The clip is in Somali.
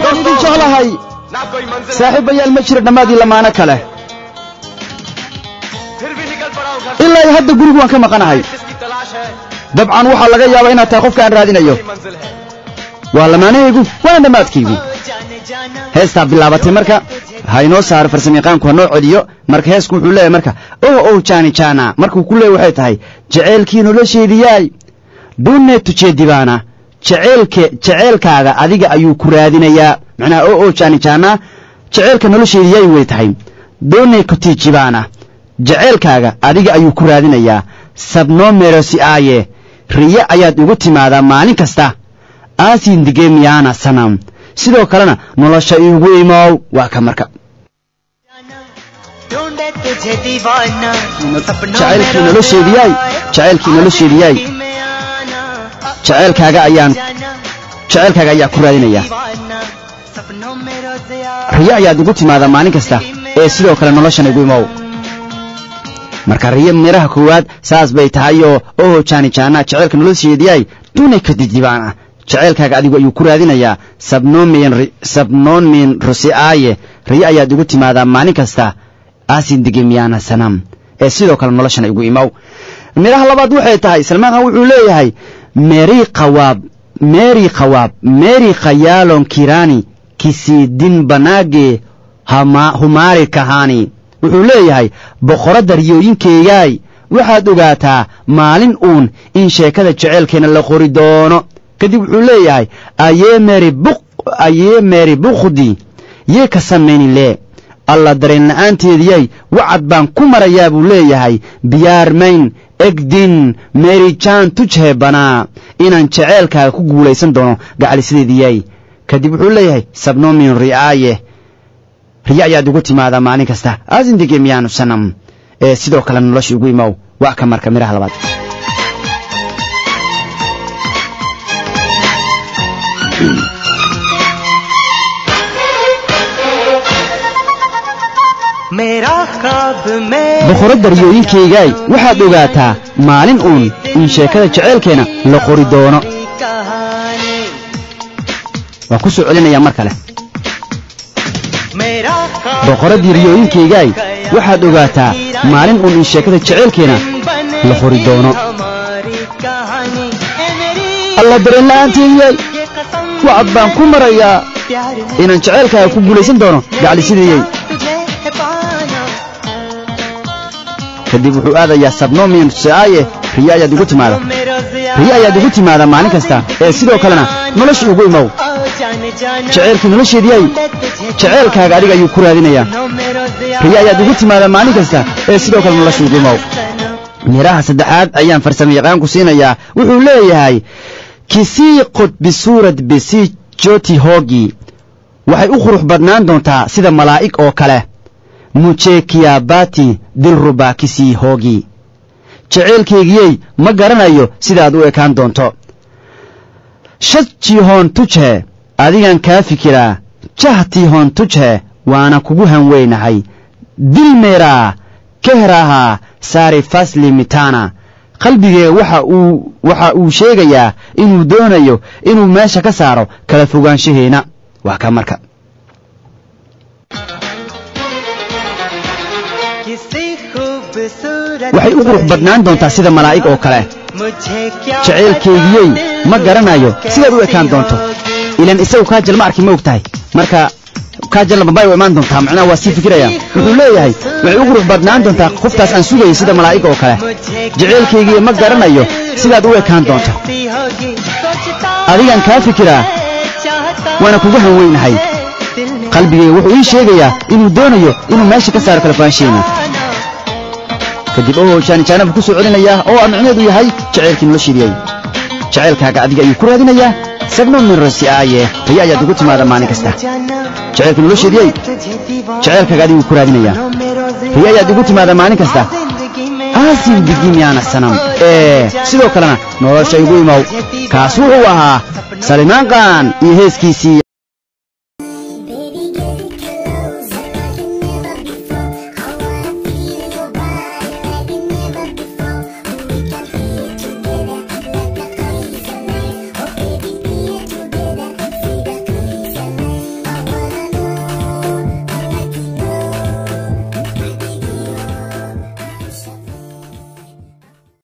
waan jeclahay saaxiibayaal ma jiro dhammaadii lamaana kale ilaa hadda gurigu waan ka maqanahay dabcan waxaa laga yaabaa inaad tahay qofka aan raadinayo waa lamaanahaygu waana dhammaadkaygu heestaa bilaabatay marka ha inoo saaro farsamayaqaanku ha noo celiyo marka heesku wuxuu leeyahay marka oh Jane Jaana markuu ku leeyahay waxay tahay jaceylkii nolosheediyay Dhoonde Tujhe Deewana jaceylkaaga adiga ayuu ku raadinayaa macnaa oh Jane Jaana jaceylka nolosheediyay way tahay Dhoonde Tujhe Deewana jaceylkaaga adiga ayuu ku raadinayaa sabno merosi aaye riya ayaad ugu timaadaa maalin kasta aasin digeemiyana sanam sidoo kalena nolosha iigu imow waa ka marka jaceylkii nolosheediyay jaceylkaaga ayaa ku raadinaya riya ayaad ugu timaadaa maalin kasta ee sidoo kale noloshan iigu imow marka riya miraha koowaad saas bay tahay oo Jane Jaana jaceylka nolosheediyay Dhoonde Tujhe Deewana jaceylkaaga adigu ayuu ku raadinayaa sabnoon min rusiaaye riya ayaad ugu timaadaa maalin kasta aasin digeemiyana sanam ee sidoo kale noloshana igu imow miraha labaad waxay tahay Salman Khan wuxuu leeyahay meri khayalon kirani kisidin banage humari kahani wuxuu leeyahay boqorada riyooyinkeeyaay waxaad ogaataa maalin uun in sheekada jaceylkeena la qori doono kadib wuxuu leeyahay ayee meri bukhdi yee ka samayni lee alla dareen la'aanteediyay wacad baan ku marayaa buu leeyahay Pyaar mayn egdin meri jaan tujhe banaa inaan jaceylkaaga ku guulaysan doono gacalisideediyay kadib wuxuu leeyahay sabno min ri'aaye riya ayaad ugu timaadaa maalin kasta aasin digeemiyana sanam ee sidoo kale nolosha ugu imow waa ka marka miraha labaad boqorada riyooyinkeegaay waxaad ogaataa maalin uun in sheekada jaceylkeena la qori doono waan ku soo celinayaa mar kale boqoradii riyooyinkeegaay waxaad ogaataa maalin uun in sheekada jaceylkeena la qori doono alla dareen la'aanteediyay wacad baan ku marayaa inaan jaceylkaaga ku guulaysan doono gacalisideeyay kadib wuxuu aadayaa sabno min rusiaaye riya ayaad ugu timaadaa maalin kasta ee sidoo kalena nolosha ugu imow jaceylkii nolosheediyay jaceylkaaga adiga ayuu ku raadinayaa riya ayaad ugu timaadaa maalin kasta ee sidoo kale nolosha ugu imow miraha saddexaad ayaan farsamayaqaan ku siinayaa wuxuu leeyahay kisii qod bisuurad bisi joti hogi waxay u qurux badnaan doontaa sida malaa'ig oo kale muche kiyabati dilruba kisii hogi jaceylkeygiyey ma garanayo sidaad u ekaan doonto shadjihoon tujhe adigan kaa fikiraa jahtihoon tujhe waana kugu hanweynahay dilmeeraa kehrahaa saari fasli mitana qalbigeega waxa uu sheegayaa inuu doonayo inuu meesha ka saaro kala fogaanshaheena waa ka marka waxay u qurux badnaan doontaa sida malaa'ig oo kale jaceylkeygiyey ma garanayo sidaad u ekaan doonto ilan isagu kaajal ma arkin ma og tahay marka kaajal mabay u imaan doontaa macnaha waa sii fikiraya wuxuu leeyahay waxay u qurux badnaan doontaa qoftaas aan sugayay sida malaa'ig oo kale jaceylkeygiyey ma garanayo sidaad u ekaan doonto adigan kaa fikiraa waana kugu hanweynahay qalbigeyga wuxuu ii sheegayaa inuu doonayo inuu meesha ka saaro kala fogaanshaheena kadib Jane Jaana ku soo celinayaa oo amcineedu yahay jaceylkii nolosheediyay jaceylkaaga adiga ayuu ku raadinayaa sabno min rusiaaye riya ayaad ugu timaadaa maalin kasta jaceylkii nolosheediyay jaceylkaaga adigu ku raadinayaa riya ayaad ugu timaadaa maalin kasta aasin digeemiyana sanam sidoo kalena nolosha igu imow kaas wuxuu ahaa Salman Khan iyo heeskiisii